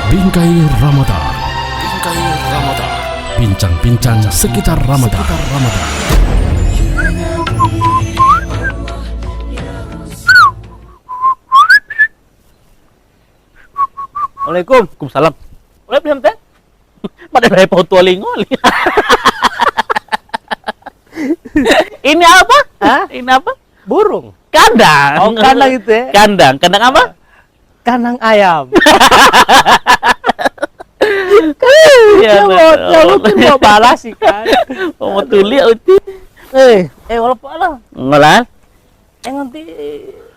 Bingkai Ramadan. Bingkai Ramadan. Bincang-bincang sekitar Ramadan. Assalamualaikum. Waalaikumsalam. Boleh beli teh? Pada dari foto lingol. Ini apa? Hah? Ini apa? Burung. Kandang. Oh, kandang itu ya? Kandang. Kandang apa? Kandang ayam. Ya, Lu mau balas sih kan? mau tuli uti. Walaupun lah. Ngolah. Nanti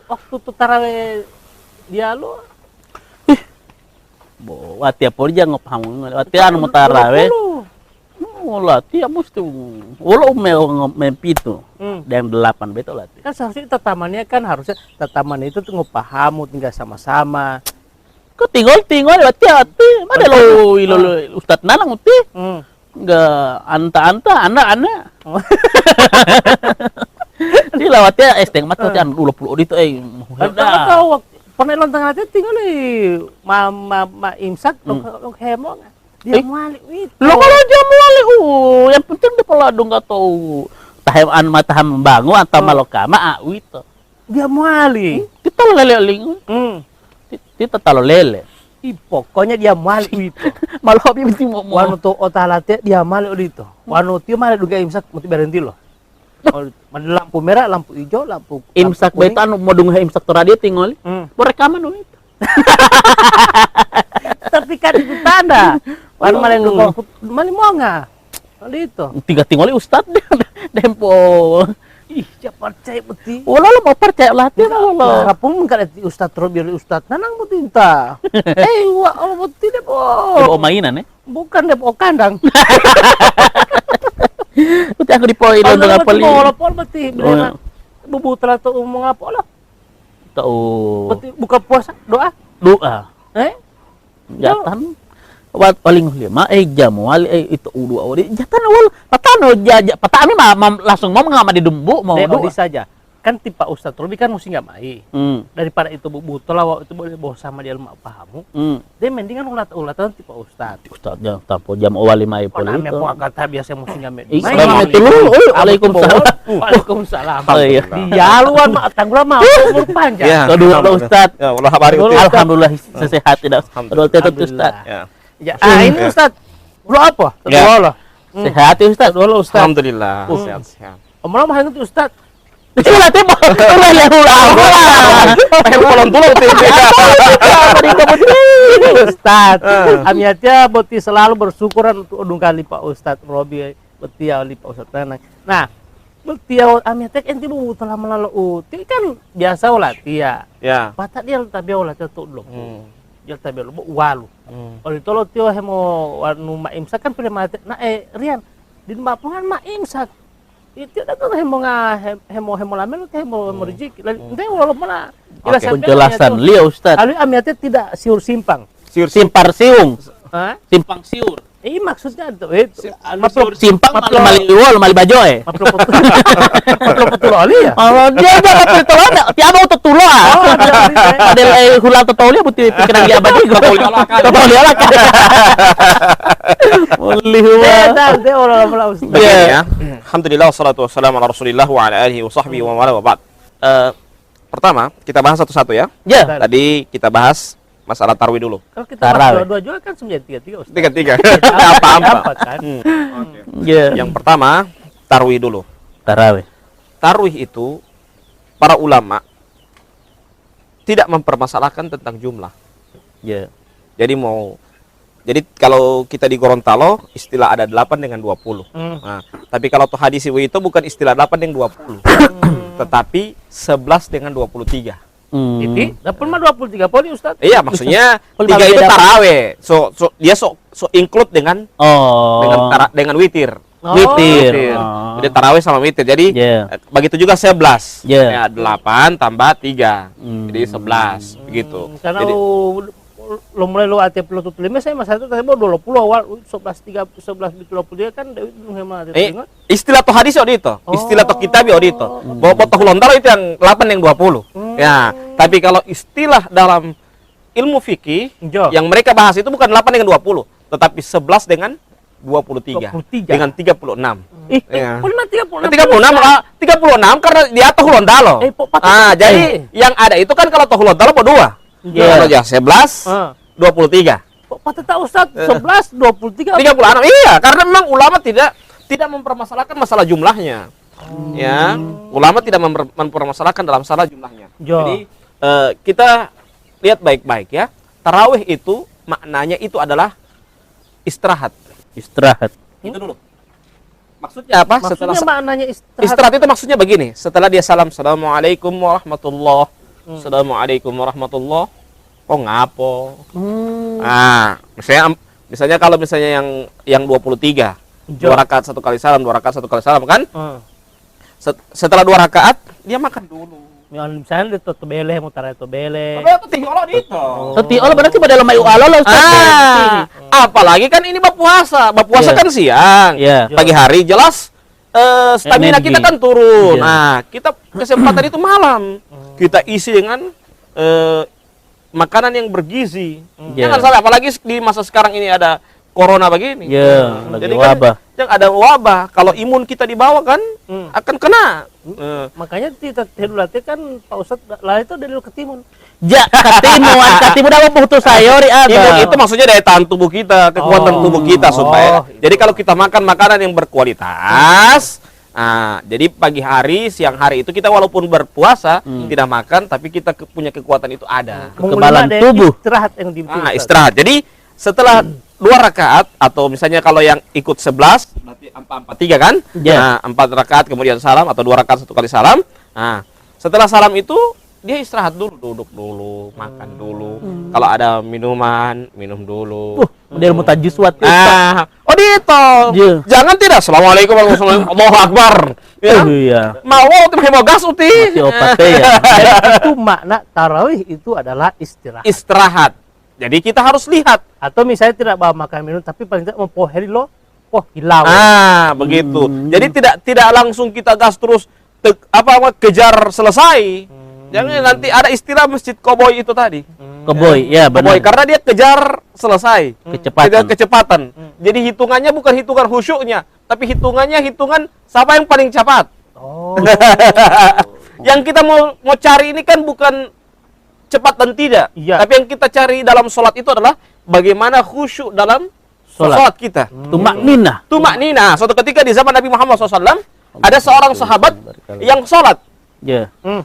waktu tu tarawih dia lu. Bo, wati apa dia ngopang. Wati anu mutarawe. Ngolah, dia mesti. Walau mempitu. Dan 8 betul lah. Kan seharusnya tatamannya kan harusnya tataman itu tuh ngepaham, tinggal sama-sama. Kau tinggal hati-hati. Mana lo Ustadz Nanang uti? Enggak anta anak. Di lawatnya esteng mata kan 20 itu Kan tahu pernah lontang hati tinggal di mama imsak lo hemo. Dia malik itu. Lo kalau dia malik yang penting dia pola dong enggak tahu. Tahem mataham bangun atau malokama itu. Dia malik. Kita lele-ling. Kita talo lele. Pokoknya dia malik itu. Malah dia mesti mau Wanu to otalate dia malik itu. Wanu tio malik duga imsak mesti berhenti lo. Lampu merah, lampu hijau, lampu imsak kuning. betan mau dong imsak to radio tinggal. Mau rekaman itu. Tapi kan itu tanda. Wanu malik duga malik mau enggak? Itu. Tiga tinggal Ustad dempo. Ih, siapa percaya beti? Wala lo mau percaya lah dia wala. Kapung kan Ustad Robi Ustad Nanang mutinta. Wa Allah beti deh, Bawa mainan ya. Bukan deh bawa kandang. Uti aku dipoin lo dengan peli. Walaupun beti bener. Bubu telah tuh ngomong apa lah? Tahu. Beti buka puasa doa. Doa. Jatan. Wat paling lima jam wali itu dua wali jatan wal patano jajak patani mah langsung mau ngama di dumbu mau doa saja kan tipe Ustadz Robi kan mesti nggak mai daripada itu butuh lah itu boleh bawa sama dia mak pahamu dia mendingan ulat-ulatan tipe Ustadz ya tanpa jam wali mai poli itu aku kata biasa mesti nggak mai Waalaikumsalam dia luan mak tanggula mah umur panjang kedua Ustadz alhamdulillah sehat tidak alhamdulillah Ustadz. Ya, ini Ustadz, lu apa? Ya. Sehat ya Ustadz. Dulu Ustadz. Alhamdulillah. Sehat. Omong mah itu Ustadz. Itu lah tiba. Ustadz, amiatnya boti selalu bersyukuran untuk udung kali Pak Ustadz Robi betia oli Pak Ustadz Nanang. Nah, betia amiatnya enti bu telah melalui uti kan biasa ulah tia. Ya. Patak dia tapi ulah tuh dulu. Dia tapi lu walu. Oleh tolo tio hemo wanu ma imsak kan pernah mati. Nah Rian di mapungan ma imsak. Itu dah kan hemo lamel hemo rezeki. Ente wala mana. Penjelasan lihat Ustaz. Ali amiatnya tidak siur simpang. Simpar siung. Hah? Simpang siur. Maksudnya itu simpang mali wol mali bajo betul ali ya. Oh dia enggak betul ada. Tiap mau tutulo ada hulang tetaulia buti pikiran dia abadi gua lah. Dia orang Ustaz. Ya. Alhamdulillah wassalatu wassalamu ala Rasulillah wa ala alihi wa sahbihi wa wala wa ba'd. Pertama, kita bahas satu-satu ya. Ya. Tadi kita bahas masalah tarwih dulu. Kalau kita bahas dua-dua juga kan 933 Ustaz. 33. Apa-apa kan. Yang pertama, tarwih dulu. Tarawih. Tarwih itu para ulama tidak mempermasalahkan tentang jumlah. Ya. Jadi kalau kita di Gorontalo istilah ada 8 dengan 20. Nah, tapi kalau tuh hadis itu bukan istilah 8 dengan 20. Tetapi 11 dengan 23. Ini dapat mah 23 poli Ustaz. Iya, maksudnya 3 itu taraweh. Dia include dengan dengan witir. Witir. Jadi taraweh sama witir. Jadi begitu juga 11. Ya, 8 tambah 3. Jadi 11 begitu. Karena lo mulai lo ati pelutut lima saya masa itu saya mau 20 awal 11 20 kan hemat istilah to hadis itu istilah to kitab itu bawa toh lontaro itu yang 8 yang 20 ya tapi kalau istilah dalam ilmu fikih Jo. yang mereka bahas itu bukan 8 dengan 20, tetapi 11 dengan 23, 23. dengan 36. Ya. 36 36 karena di atas Gorontalo. Jadi yang ada itu kan kalau toh Gorontalo mau 2. Kalau ya 11 23. Patut tahu Ustaz, 11, 23, 36. Iya, karena memang ulama tidak mempermasalahkan masalah jumlahnya. Ya, ulama tidak mempermasalahkan dalam masalah jumlahnya. Jadi kita lihat baik-baik ya. Tarawih itu maknanya itu adalah istirahat. Istirahat. Itu dulu. Maksudnya apa? Maksudnya maknanya istirahat itu maksudnya begini. Setelah dia salam, Assalamualaikum warahmatullah. Assalamualaikum warahmatullah. Oh ngapo? Nah, misalnya kalau misalnya yang 23, 2 rakaat 1 kali salam, 2 rakaat 1 kali salam kan? Setelah 2 rakaat dia makan dulu. Misalnya itu bele, mutara itu bele. Tapi itu tinggal itu. Allah berarti pada lemai Allah Ustaz. Apalagi kan ini berpuasa. Berpuasa kan siang. Pagi hari jelas stamina kita kan turun. Nah, kita kesempatan itu malam. Kita isi dengan makanan yang bergizi. Jangan sampai apalagi di masa sekarang ini ada corona begini. Jadi wabah. Yang ada wabah, kalau imun kita di bawah kan akan kena. Makanya kita latih kan Pak Ustadz lah itu dari ketimun. Ja, katimu dapat putus sayur Imun itu maksudnya daya tahan tubuh kita, kekuatan tubuh kita supaya. Jadi kalau kita makan makanan yang berkualitas, jadi pagi hari, siang hari itu kita walaupun berpuasa tidak makan, tapi kita punya kekuatan itu ada. Kekebalan tubuh. Istirahat yang dibutuhkan. Istirahat. Jadi setelah 2 rakaat atau misalnya kalau yang ikut 11 berarti 4 kan? Nah, 4 rakaat kemudian salam atau 2 rakaat 1 kali salam. Nah, setelah salam itu dia istirahat dulu, duduk dulu, makan dulu. Kalau ada minuman, minum dulu. Model mutajiswat. Dito. Jangan tidak. Assalamualaikum warahmatullahi wabarakatuh. Allahu Akbar. Iya. Mau mau gas uti. Masih opat ya. Itu makna tarawih itu adalah istirahat. Istirahat. Jadi kita harus lihat. Atau misalnya tidak bawa makan minum, tapi paling tidak mempoheri lo, hilau. Begitu. Jadi tidak langsung kita gas terus kejar selesai. Jangan nanti ada istilah masjid koboi itu tadi. Koboi, ya benar. Koboi karena dia kejar selesai. Kecepatan. Jadi hitungannya bukan hitungan khusyuknya, tapi hitungan siapa yang paling cepat. Yang kita mau cari ini kan bukan cepat dan tidak. Tapi yang kita cari dalam sholat itu adalah bagaimana khusyuk dalam sholat kita. Tumak nina. Suatu ketika di zaman Nabi Muhammad SAW ada seorang sahabat yang sholat.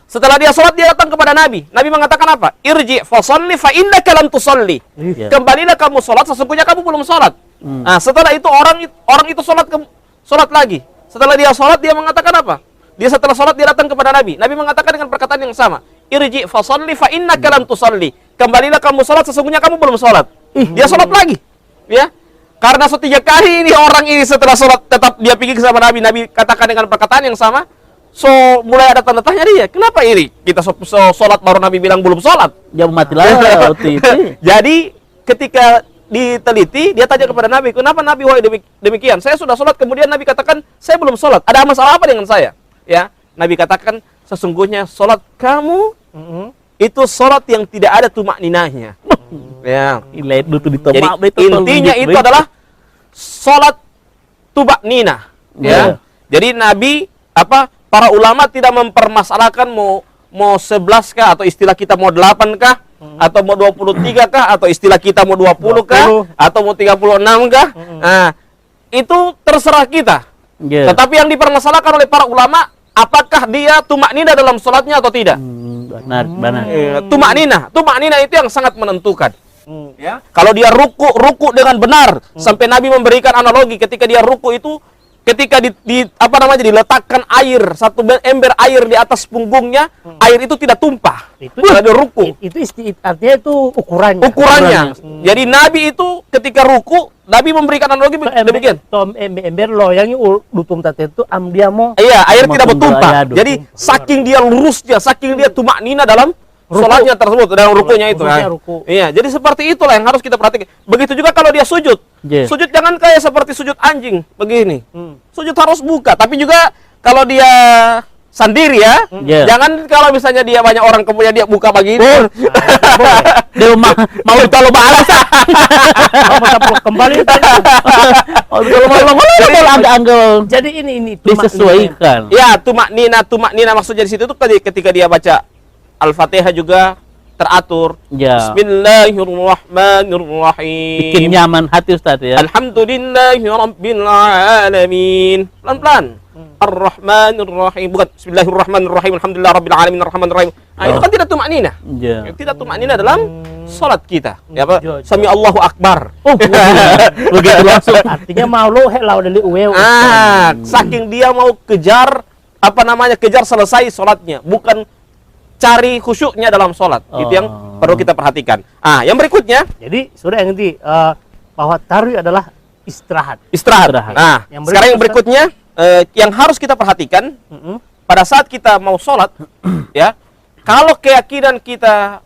Setelah dia sholat dia datang kepada Nabi. Nabi mengatakan apa? Irji fasalli fa innaka lam tusalli. Kembalilah kamu sholat, sesungguhnya kamu belum sholat. Nah, setelah itu orang itu sholat lagi. Setelah dia sholat dia mengatakan apa? Dia setelah sholat dia datang kepada Nabi. Nabi mengatakan dengan perkataan yang sama. Irji fasalli fa innaka lam tusalli. Kembalilah kamu sholat, sesungguhnya kamu belum sholat. Dia sholat lagi. Ya. Karena 3 kali ini orang ini setelah sholat tetap dia pergi sama Nabi. Nabi katakan dengan perkataan yang sama. So mulai ada tanda tanya dia. Kenapa ini? Kita sholat baru Nabi bilang belum sholat. Dia mati lah. Jadi ketika diteliti dia tanya kepada Nabi. Kenapa Nabi wahai demikian? Saya sudah sholat kemudian Nabi katakan saya belum sholat. Ada masalah apa dengan saya? Ya. Nabi katakan sesungguhnya sholat kamu itu sholat yang tidak ada tumak ninahnya. Ya. Jadi intinya itu adalah sholat tumak ninah. Ya. Jadi Nabi para ulama tidak mempermasalahkan mau 11 kah atau istilah kita mau 8 kah atau mau 23 kah atau istilah kita mau 20 kah atau mau 36 kah. Nah, itu terserah kita. Tetapi yang dipermasalahkan oleh para ulama, apakah dia tumak nina dalam sholatnya atau tidak? Benar. Tumak nina itu yang sangat menentukan. Ya. Kalau dia ruku dengan benar, sampai Nabi memberikan analogi ketika dia ruku itu, ketika diletakkan air, 1 ember air di atas punggungnya, air itu tidak tumpah. Itu ada ruku. Itu artinya itu ukurannya. Jadi Nabi itu ketika ruku, Nabi memberikan analogi demikian. Ember lo yang dutum tadi itu amdiamo. Iya, air tidak bertumpah. Jadi saking dia lurusnya, saking dia tumak nina dalam sholatnya tersebut, dalam rukunya itu. Iya, jadi seperti itulah yang harus kita perhatikan. Begitu juga kalau dia sujud. Sujud jangan kayak seperti sujud anjing begini. Sujud harus buka. Tapi juga kalau dia sendiri ya. Ya. Jangan kalau misalnya dia banyak orang kemudian dia buka begini. Dia mau kalau balas. Oh, masa peluk kembali. Oh, kalau mau anggap Jadi ini disesuaikan. Ya, tumak nina maksudnya di situ tuh tadi ketika dia baca Al-Fatihah juga teratur. Ya. Bismillahirrahmanirrahim. Bikin nyaman hati Ustaz ya. Alhamdulillahirabbil alamin. Pelan-pelan. Ar-Rahmanir-Rahim. Bukan Bismillahirrahmanirrahim. Alhamdulillahirabbil alamin arrahmanirrahim. Nah, itu kan tidak tumak nina. Ya. Tidak tumak nina dalam salat kita. Ya apa? Ya, ya. Sami Allahu Akbar. Oh, begitu langsung. Artinya mau lo lau dari uwe. Saking dia mau kejar kejar selesai sholatnya, bukan cari khusyuknya dalam sholat. Itu yang perlu kita perhatikan. Yang berikutnya Jadi sudah yang nanti bahwa tarwih adalah istirahat. istirahat. Nah, Yang sekarang yang berikutnya, berikutnya yang harus kita perhatikan pada saat kita mau sholat, ya, kalau keyakinan kita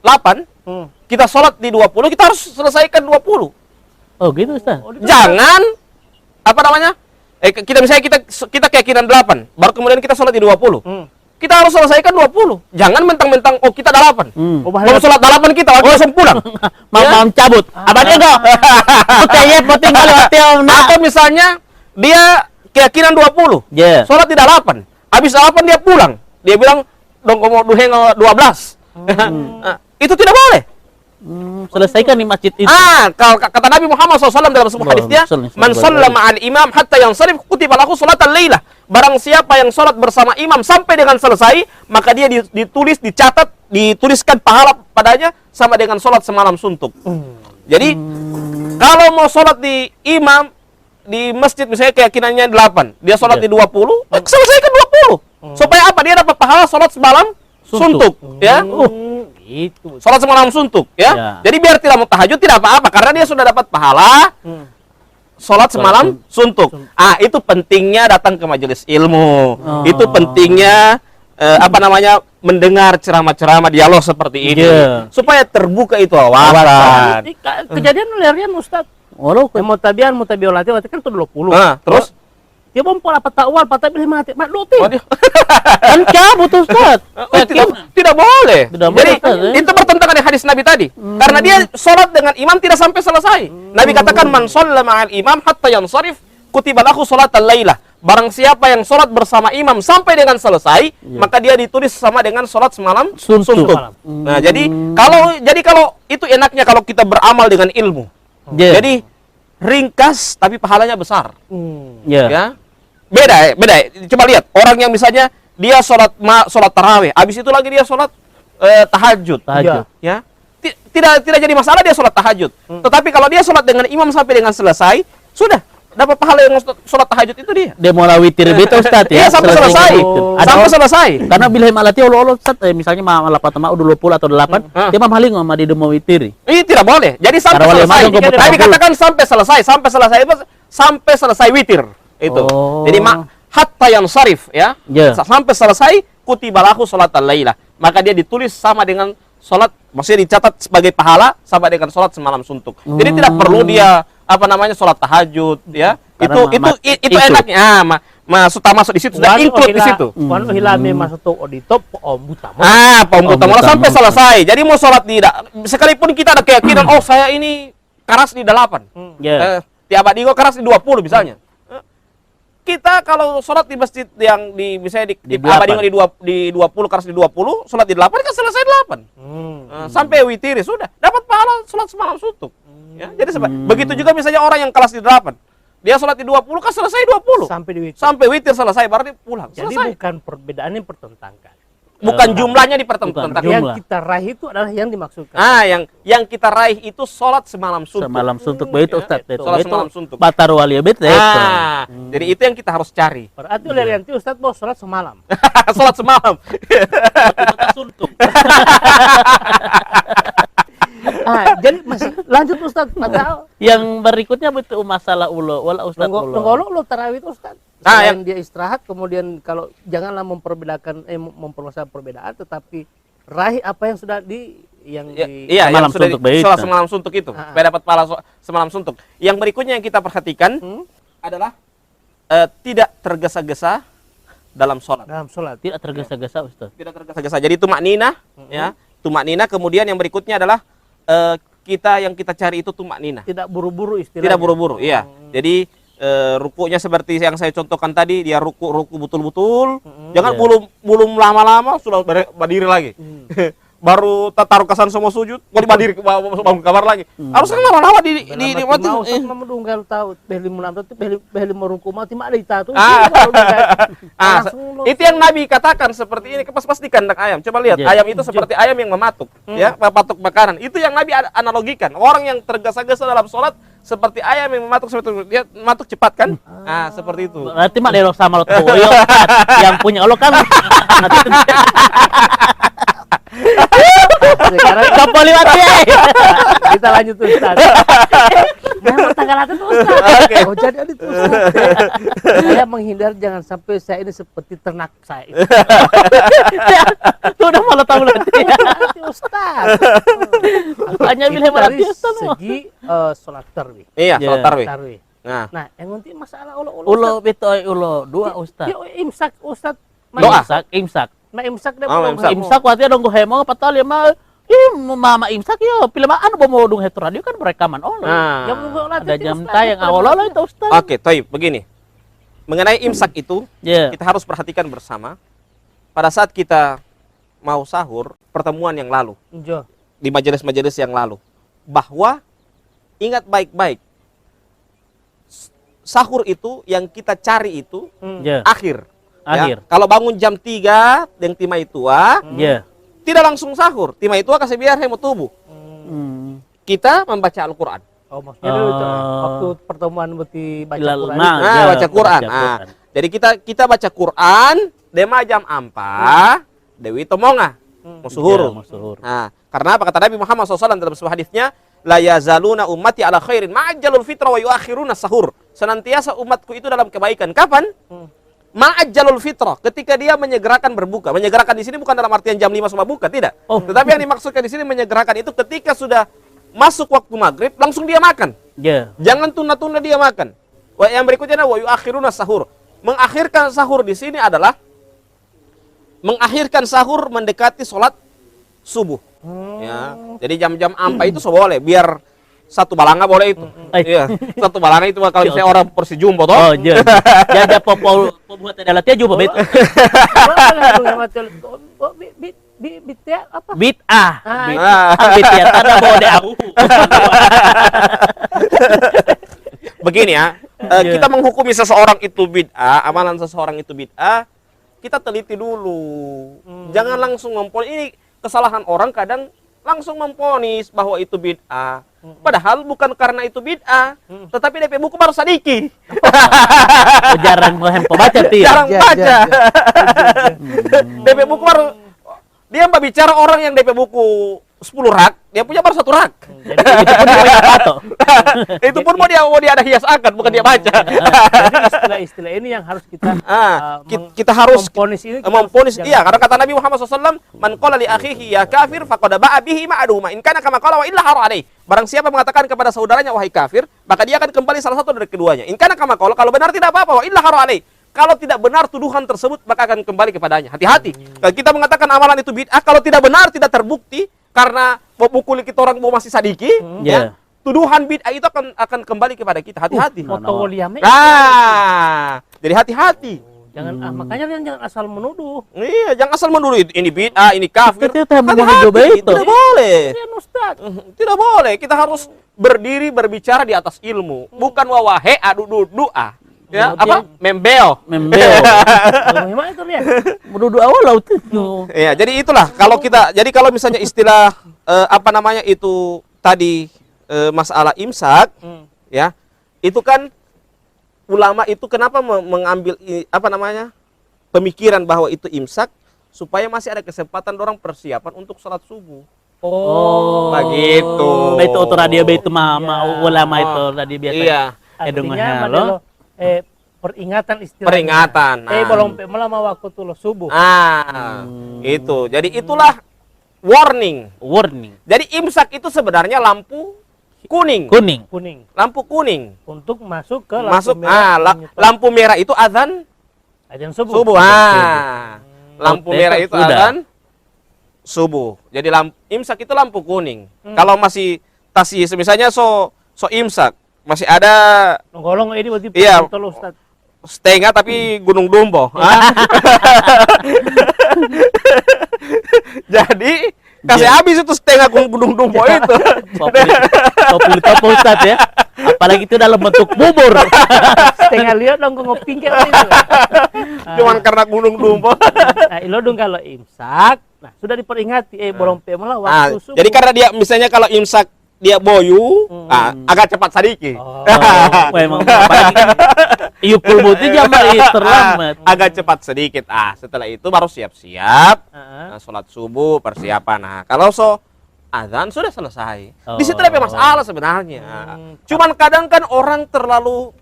8, kita sholat di 20, kita harus selesaikan 20. Oh, gitu Ustaz. Jangan kita misalnya kita keyakinan 8, baru kemudian kita sholat di 20. Kita harus selesaikan 20. Jangan mentang-mentang kita 8. Mau sholat 8 kita langsung pulang. Mau cabut. Abang ego. Putih kali Atau misalnya dia keyakinan 20. Ya. Sholat tidak 8. Habis 8 dia pulang. Dia bilang dong mau duheng 12. Itu tidak boleh. Selesaikan di masjid itu. Kalau kata Nabi Muhammad SAW dalam sebuah hadisnya, man shalla ma'al imam hatta yansarif kutiba lahu sholatan lailah. Barang siapa yang sholat bersama imam sampai dengan selesai, maka dia dituliskan pahala padanya sama dengan sholat semalam suntuk. Jadi kalau mau sholat di imam di masjid misalnya keyakinannya 8, dia sholat di 20, selesaikan 20. Supaya apa? Dia dapat pahala sholat semalam suntuk, ya. Itu. Sholat semalam suntuk, ya. Jadi biar tidak mau tahajud tidak apa-apa karena dia sudah dapat pahala sholat semalam suntuk. Itu pentingnya datang ke majelis ilmu. Itu pentingnya mendengar ceramah-ceramah dialog seperti ini supaya terbuka itu wawasan. Kejadian larian Ustaz. Mau tabian mutabiolati kan itu 20. Terus dia bompol apa takwal, patah pilih mati. Mak dote. Kan cabut Ustaz. Tidak boleh. Tidak Jadi boleh, itu bertentangan dengan hadis Nabi tadi. Karena dia sholat dengan imam tidak sampai selesai. Nabi katakan man shalla ma'al imam hatta yansarif kutiba lahu sholatan lailah. Barang siapa yang sholat bersama imam sampai dengan selesai, maka dia ditulis sama dengan sholat semalam suntuk. Nah, jadi kalau itu enaknya kalau kita beramal dengan ilmu. Jadi ringkas tapi pahalanya besar. Ya. Beda. Coba lihat orang yang misalnya dia sholat tarawih, habis itu lagi dia sholat tahajud. Ya. Tidak jadi masalah dia sholat tahajud. Tetapi kalau dia sholat dengan imam sampai dengan selesai, sudah dapat pahala yang sholat tahajud itu dia. Dia mau witir betul Ustaz ya. Iya, sampai selesai. Sampai selesai. Karena bila malati Allah Ustaz misalnya malapat ma 20 atau 8, dia mah maling sama di demo witiri. Tidak boleh. Jadi sampai selesai. Nabi katakan sampai selesai witir. Itu. Jadi hatta yang syarif ya. Sampai selesai kutiba lahu sholatan lailah. Maka dia ditulis sama dengan sholat, maksudnya dicatat sebagai pahala sama dengan sholat semalam suntuk. Jadi tidak perlu dia sholat tahajud ya. Itu enaknya. Masuk di situ, sudah include di situ. Wanu hilami masuk audito pembutama. Pembutama sampai selesai. Jadi mau sholat tidak, sekalipun kita ada keyakinan saya ini keras di 8. Tiap adigo keras di 20 misalnya. Kita kalau sholat di masjid yang misalnya di Abadigo di 20 keras di 20, sholat di 8 kan selesai 8. Sampai witir sudah dapat pahala sholat semalam suntuk. Ya, jadi begitu juga misalnya orang yang kelas di 8. Dia sholat di 20 kan selesai 20. Sampai witir selesai berarti pulang. Jadi selesai. bukan perbedaan yang dipertentangkan. Bukan jumlahnya dipertentangkan. Yang kita raih itu adalah yang dimaksudkan. Yang kita raih itu sholat semalam suntuk. Semalam suntuk begitu Ustaz. Sholat semalam suntuk. Batar wali betul. Jadi itu yang kita harus cari. Berarti oleh nanti Ustaz mau sholat semalam. Sholat semalam. Suntuk. Jadi masih lanjut Ustaz. Padahal yang berikutnya betul masalah ulo wala Ustaz ulo. Nggolok lo tarawih itu Ustaz. Selain dia istirahat, kemudian kalau janganlah mempermasalahkan perbedaan, tetapi raih apa yang sudah semalam suntuk baik. Sholat semalam suntuk itu, supaya dapat pahala semalam suntuk. Yang berikutnya yang kita perhatikan adalah tidak tergesa-gesa dalam sholat. Dalam sholat. Tidak tergesa-gesa Ustaz. Tidak tergesa-gesa. Jadi itu maknina, ya. Tumaknina, kemudian yang berikutnya adalah yang kita cari itu tumaknina. Tidak buru-buru istilahnya. Tidak buru-buru, iya. Jadi rukuknya seperti yang saya contohkan tadi, dia ruku betul-betul. Jangan belum lama-lama sudah berdiri lagi. Baru taruh kesan semua sujud, mau berdiri bangun kamar lagi. Harus kan lama-lama di mati. Mau sama dunggal tahu behli munam itu behli merungku mau tidak ada itu. Itu yang Nabi katakan seperti ini, pas di kandang ayam. Coba lihat, ayam itu seperti ayam yang mematuk, ya, mematuk makanan. Itu yang Nabi analogikan. Orang yang tergesa-gesa dalam sholat seperti ayam yang mematuk, seperti dia mematuk cepat kan? Seperti itu. Berarti mak dialog sama lo yang punya lo kan. Sekarang Kapal lewat dia. kita lanjut Ustaz. Memang tanggal itu Ustaz. Oh jadi ada itu Ustaz. Saya menghindar jangan sampai saya ini seperti ternak saya. Itu udah malah tahu nanti. Nanti Ustaz. Hanya Itu bilang dari Ustaz. segi sholat tarawih. Iya, sholat tarawih. Tarawih. Nah, yang nanti masalah Ulo betoy ulo dua Ustaz. Ya imsak Ustaz. Doa. Imsak. Nah imsak deh. Imsak waktu dong gue hemo patal ya mah. Mama imsak yo pilih anu mau dong het radio kan berekaman ada jam tayang awal itu Ustaz. Oke, Toib, begini. Mengenai imsak itu, kita harus perhatikan bersama. Pada saat kita mau sahur, pertemuan yang lalu, di majelis-majelis yang lalu, bahwa ingat baik-baik, sahur itu yang kita cari itu akhir. Ya. Kalau bangun jam 3 yang timai tua, tidak langsung sahur. Timai tua kasih biar hemo tubuh. Kita membaca Al-Quran. Oh, maksudnya itu waktu pertemuan berarti baca Quran. Baca Quran. Jadi kita baca Quran, dema jam 4, Dewi Tomonga, musuhuru. Karena apa kata Nabi Muhammad SAW dalam sebuah hadisnya, la yazaluna ummati ala khairin ma'ajjalul fitra wa yuakhiruna sahur. Senantiasa umatku itu dalam kebaikan. Kapan? Ma'ajjalul fitrah, ketika dia menyegerakan berbuka. Menyegerakan di sini bukan dalam artian jam 5 sama buka, tidak. Tetapi yang dimaksudkan di sini menyegerakan itu ketika sudah masuk waktu maghrib langsung dia makan. Jangan tunda-tunda dia makan. Yang berikutnya wa yuakhiruna sahur. Mengakhirkan sahur di sini adalah mengakhirkan sahur mendekati sholat subuh. Ya. Jadi jam-jam 4 itu boleh, biar satu balanga boleh itu. Iya, satu balanga itu kalau misalnya orang porsi jumbo toh. Oh, iya. Jaja popo buat adalah dia jumbo bet. Bit apa? Bid'ah. Bid'ah tanda bode aku. Begini ya, kita menghukumi seseorang itu bid'ah, amalan seseorang itu bid'ah, kita teliti dulu. Jangan langsung memponis. Ini kesalahan orang kadang langsung memponis bahwa itu bid'ah. Padahal bukan karena itu bid'ah, tetapi DP buku baru sadiki. Jarang baca tuh. Jarang baca. DP buku baru, dia mbak bicara orang yang DP buku 10 rak, dia punya baru 1 rak. Jadi itu pun dia banyak foto. Itu pun mau dia ada hias akad, bukan dia baca. Jadi istilah-istilah ini yang harus kita kita harus memponis ini. Memponis, iya, karena kata Nabi Muhammad SAW, man qala li akhihi ya kafir faqad ba'a bihi ma'aduma in kana kama qala wa illa haru alaihi. Barang siapa mengatakan kepada saudaranya wahai kafir, maka dia akan kembali salah satu dari keduanya. In kana kama qala, kalau benar tidak apa-apa, wa illa haru alaihi. Kalau tidak benar tuduhan tersebut, maka akan kembali kepadanya. Hati-hati. Kalau kita mengatakan amalan itu bid'ah, kalau tidak benar, tidak terbukti, karena pukul kita orang mau masih sadiki, ya, tuduhan bid'ah itu akan kembali kepada kita. Hati-hati. Jadi hati-hati. Jangan makanya jangan asal menuduh. Iya, jangan asal menuduh ini bid'ah, ini kafir. Hati-hati. Tidak boleh. Tidak boleh. Kita harus berdiri berbicara di atas ilmu, bukan wawahe adu doa. Ya, apa? Membeo. Gimana itu dia? Menuduh awal laut itu. Ya, jadi itulah kalau misalnya istilah apa namanya itu tadi masalah imsak, ya. Itu kan ulama itu kenapa mengambil apa namanya? Pemikiran bahwa itu imsak supaya masih ada kesempatan orang persiapan untuk sholat subuh. Oh, begitu. Itu radio itu mama ulama itu tadi biasa. Iya. Artinya peringatan istilahnya. Peringatan. Belum melama waktu tuh subuh. Itu. Jadi itulah warning. Jadi imsak itu sebenarnya lampu kuning. Kuning. Lampu kuning. Untuk masuk ke lampu merah. Lampu merah itu azan Adzan subuh. Subuh. Lampu merah itu udah. adzan subuh. Jadi imsak itu lampu kuning. Kalau masih tasis misalnya so imsak masih ada Nonggolong ini berarti Iya. tolong Ustaz. setengah tapi Gunung Dumbo. Jadi kasih habis itu setengah Gunung Dumbo itu. Populer top Ustaz ya. Apalagi itu dalam bentuk bubur. Setengah lihat dong ngoping kayak itu. Cuman karena Gunung Dumbo. Nah, ilo dong kalau imsak, nah sudah diperingati bolong malah waktu subuh. Jadi karena dia misalnya kalau imsak dia boyu, agak cepat sedikit. Oh. Memang apalagi Yukul Buti jamak terlambat. Agak cepat sedikit. Setelah itu baru siap-siap. Heeh. Sholat subuh, persiapan. Nah, kalau azan sudah selesai. Oh. Di situ ada masalah sebenarnya. Cuman kadang kan orang terlalu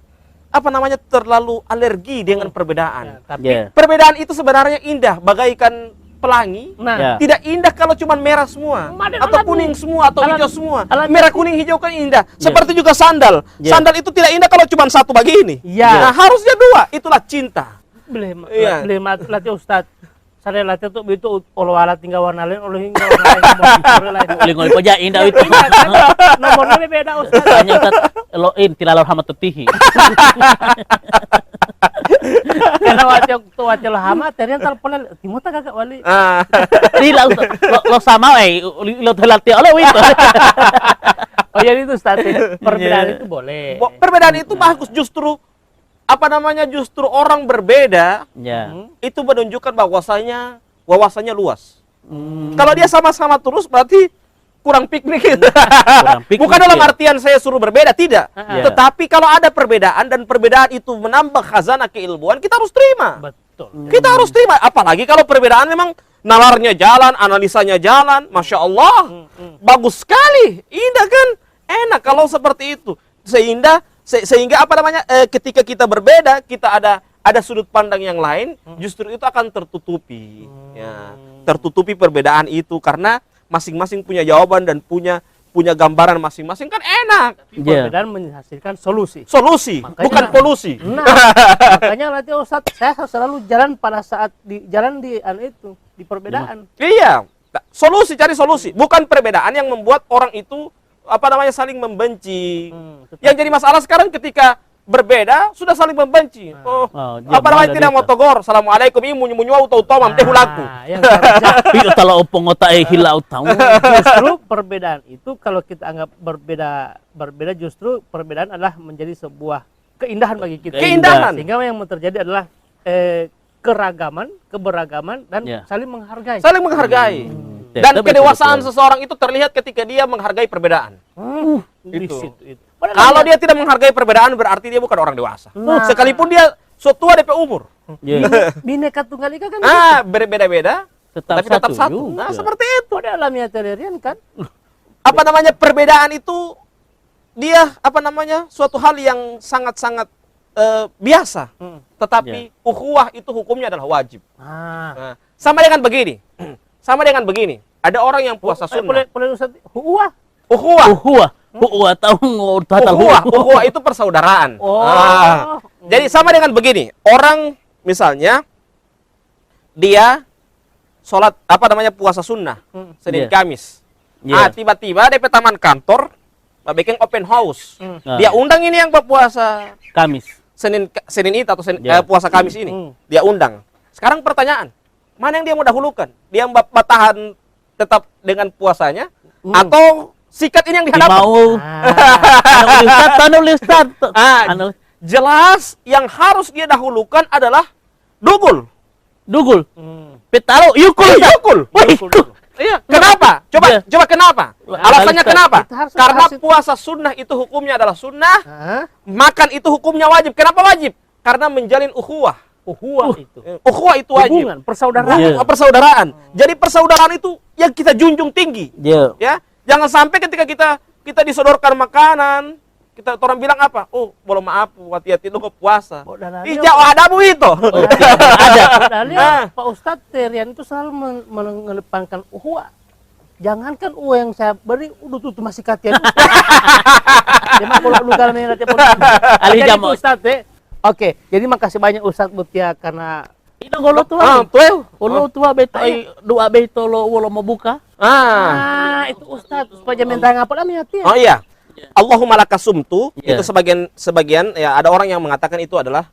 terlalu alergi dengan perbedaan. Ya, tapi Ya. Perbedaan itu sebenarnya indah, bagaikan pelangi. nah, Ya. Tidak indah kalau cuma merah semua, Ada atau alat kuning nih. semua, atau Alat- hijau semua. alat- Merah, kuning, hijau kan indah. Seperti juga sandal. Ya. Sandal itu tidak indah kalau cuma satu begini. Ya. Nah, harusnya dua. Itulah cinta. Iya. beli latih Ustaz. Saya latih tuh itu olo alat tinggal warna lain, olo hingga warna lain. Lingol paja indah itu. Ingat kan? Nomornya beda Ustaz. Hanya Ustaz loin tilalor hama tutihi. Karena wajah lo hama, ternyata teleponnya timota kakak wali. Tidak Ustaz. Lo sama lo telatih lo itu. Oh jadi itu Ustaz, perbedaan itu boleh. Perbedaan itu bagus, justru justru orang berbeda Ya. itu menunjukkan bahwasanya wawasannya luas. Hmm. Kalau dia sama-sama terus berarti kurang piknik gitu. piknik, Bukan dalam ya. artian saya suruh berbeda, tidak. Ya. Tetapi kalau ada perbedaan dan perbedaan itu menambah khazanah keilmuan, kita harus terima. Betul. Kita harus terima. Apalagi kalau perbedaan memang nalarnya jalan, analisanya jalan, masya Allah, bagus sekali, indah kan, enak kalau seperti itu. Sehingga ketika kita berbeda, kita ada sudut pandang yang lain, justru itu akan tertutupi. Ya, tertutupi perbedaan itu karena masing-masing punya jawaban dan punya gambaran masing-masing, kan enak. Ya. Perbedaan menghasilkan solusi. Solusi, Makanya- bukan polusi. Nah, makanya nanti Ustaz, saya selalu jalan pada saat jalan di di perbedaan. Iya, cari solusi, bukan perbedaan yang membuat orang itu saling membenci. Yang jadi masalah sekarang ketika berbeda sudah saling membenci. Tidak mau togor. Assalamualaikum, ini munyu utau mam teh hulaku. Yang harusnya Tapi kalau opong otak hilau tahu. justru perbedaan itu kalau kita anggap berbeda justru perbedaan adalah menjadi sebuah keindahan bagi kita. Keindahan. Sehingga yang terjadi adalah keragaman, keberagaman dan Ya. saling menghargai. Saling menghargai. Dan kedewasaan seseorang itu terlihat ketika dia menghargai perbedaan. Di Itu. situ, itu. Kalau dia tidak menghargai perbedaan berarti dia bukan orang dewasa. Nah. Sekalipun dia tua DP umur. Ya. Bineka Tunggal Ika kan Berbeda-beda Tetap tapi tetap satu. juga. Nah, seperti itu. itu dalamnya tererian kan. Perbedaan itu dia suatu hal yang sangat-sangat biasa. Tetapi ukhuwah itu hukumnya adalah wajib. Nah, sama dengan begini. Ada orang yang puasa sunnah. Boleh Ustaz, huwa. Ukhuwah tahu ukhuwah itu persaudaraan. Jadi sama dengan begini. Orang misalnya dia sholat puasa sunnah Senin Yeah. Kamis. Yeah. Tiba-tiba di taman kantor bikin open house. Dia undang ini yang berpuasa Kamis. Senin itu atau Yeah. puasa Kamis ini. Dia undang. Sekarang pertanyaan, mana yang dia mau dahulukan? Dia bertahan tetap dengan puasanya atau sikat ini yang dihadapkan? Mau anu Ustaz. Jelas yang harus dia dahulukan adalah dugul. Petalo yukul. Iya, kenapa? Coba kenapa? Alasannya Ustaz, kenapa? kita harus- Karena harus- puasa sunnah itu hukumnya adalah sunnah, makan itu hukumnya wajib. Kenapa wajib? Karena menjalin ukhuwah. Huwa itu. Ukhuwah itu wajib. Hubungan, persaudaraan. Iya. Persaudaraan. Jadi persaudaraan itu yang kita junjung tinggi. Ya. Ya, jangan sampai ketika kita disodorkan makanan, orang bilang apa? Oh, boleh maaf, hati-hati lu puasa. Ijau adamu itu. Padahal Pak Ustadz Terian itu selalu mengedepankan uhuwa. Jangankan yang saya beri udah tuh masih katian. Dia mah kalau lu kalau nanti Ali jadi jamu. Ustadz Oke, jadi makasih banyak Ustadz Mutia karena itu golo tua. Tuh. Ulo tua beto ay dua beto lo mau buka. Itu Ustadz supaya minta ngapa lah niatnya. Oh iya. Allahumma lakasumtu Iya. itu sebagian ya ada orang yang mengatakan itu adalah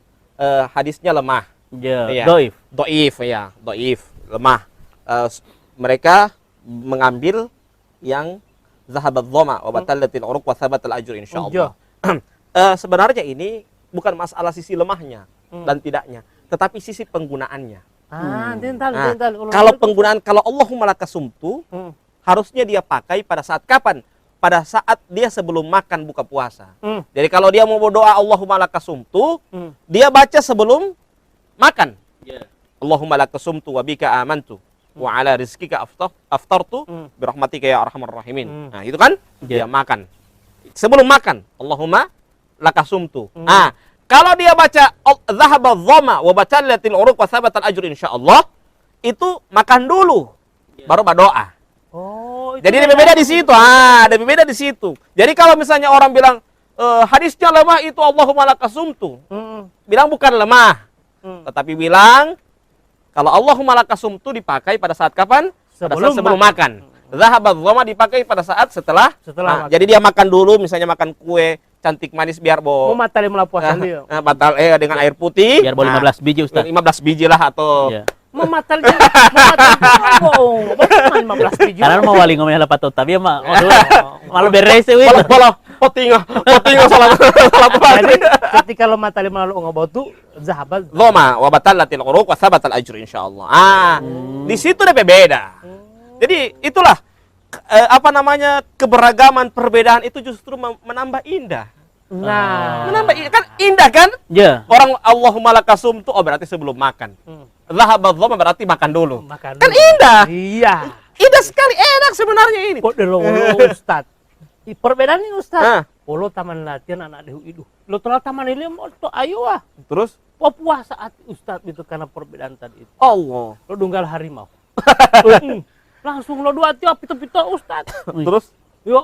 hadisnya lemah. Ya, Iya. doif. Doif, lemah. Mereka mengambil yang zahabat dhama wa batallatil uruq wa thabatal ajr insyaallah. Sebenarnya ini bukan masalah sisi lemahnya dan tidaknya, tetapi sisi penggunaannya. Dental. Kalau penggunaan kalau Allahumma lakasumtu harusnya dia pakai pada saat kapan? Pada saat dia sebelum makan buka puasa. Jadi kalau dia mau berdoa Allahumma lakasumtu, dia baca sebelum makan. Allahumma lakasumtu wa bika amantu wa ala rizkika aftartu birahmatika ya arhamar rahimin. Nah, itu kan dia makan. Sebelum makan Allahumma lakasumtu. Kalau dia baca dhahaba dhama wa batallatil uruq wa thabatal ajr insyaallah, itu makan dulu baru berdoa. Jadi ada berbeda di situ. Ada berbeda di situ. Jadi kalau misalnya orang bilang hadisnya lemah itu Allahumma lakasumtu. Bilang bukan lemah. Tetapi bilang kalau Allahumma lakasumtu dipakai pada saat kapan? Pada saat sebelum makan. Zahabat dhama dipakai pada saat setelah makan. Jadi dia makan dulu, misalnya makan kue cantik manis biar mau matali melapuasan dia. Batal dengan air putih. Biar boleh 15 biji Ustaz. 15 biji lah atau Mematal 15 biji. Karena mau wali ngomongnya lepat tuh, tapi mah malu beres weh. Bola potinga salah Jadi ketika lo matali melalui ngobotu zahabat dhama wa batallatil uruq wa thabatal ajr insyaallah. Di situ ada beda. Jadi itulah keberagaman perbedaan itu justru menambah indah. Menambah kan indah kan? Ya. Orang Allahumma lakasumtu berarti sebelum makan. Zahabat dhama berarti makan dulu. Kan indah. Iya. Indah sekali, enak sebenarnya ini. Kok delo Ustaz. Perbedaannya Ustaz. Lo taman latihan anak dehu itu. Lo telah taman ini mau to ayo Terus puasa saat Ustaz itu karena perbedaan tadi itu. Allah. Lo dunggal harimau. Langsung lo dua tiap pito Ustaz. Terus ya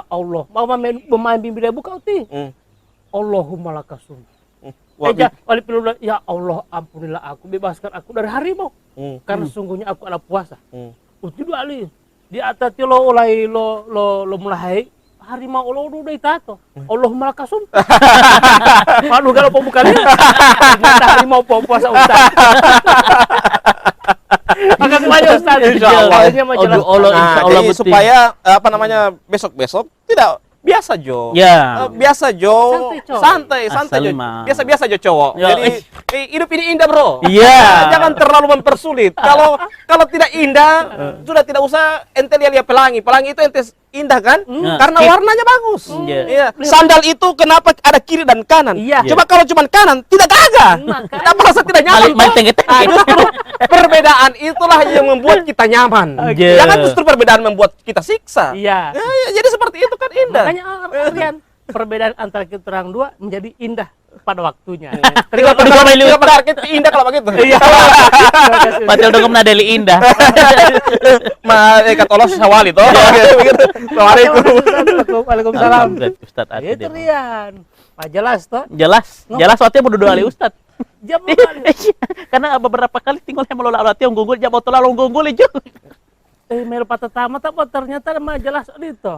Allah, mau main bimbing buka uti. Allahumma lakasum. Ya Allah, ampunilah aku, bebaskan aku dari harimau. Karena sungguhnya aku ada puasa. Uti dua ali. Di atas lo mulai lo mulai harimau lo udah itato. Allahumma lakasum. Manu kalau pembukaan ini. Harimau puasa Ustaz. Akan banyak Ustaz. Insyaallah. Insyaallah Jadi supaya besok-besok tidak biasa Jo. Ya. Biasa Jo. Santai Jo. Biasa Jo cowok. Jadi hidup ini indah, Bro. Iya. Jangan terlalu mempersulit. Kalau tidak indah, sudah tidak usah ente lihat pelangi. Pelangi itu ente indah kan? Karena warnanya bagus. Iya. Sandal itu kenapa ada kiri dan kanan? Coba kalau cuma kanan, tidak gagah. Kenapa rasa tidak nyaman? Justru perbedaan itulah yang membuat kita nyaman. Jangan justru perbedaan membuat kita siksa. Iya. Jadi seperti itu kan indah. Makanya Rian, perbedaan antara kita orang dua menjadi indah pada waktunya. Tidak benar, kita indah kalau begitu. Iya. Padahal dong nadeli indah. Kata Allah sawali toh. Waalaikumsalam. Ustaz Itu Rian. Jelas toh? Jelas waktunya mau doa ali Ustaz. Jam Karena beberapa kali tinggal yang melola alat yang gunggul jam botol lalu gunggul itu. Mel patah tamat apa ternyata mah jelas itu.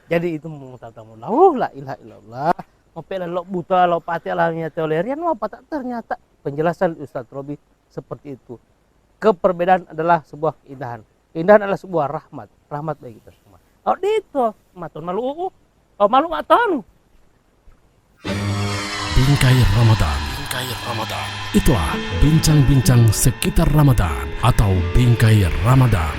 Jadi itu mau tamu la ilaha illallah. Mopela lo buta lo pati alanya teolerian apa tak ternyata penjelasan Ustaz Robi seperti itu. Keperbedaan adalah sebuah keindahan. Keindahan adalah sebuah rahmat bagi kita semua. Itu maton malu maton. Bingkai Ramadan. Itulah bincang-bincang sekitar Ramadan atau Bingkai Ramadan.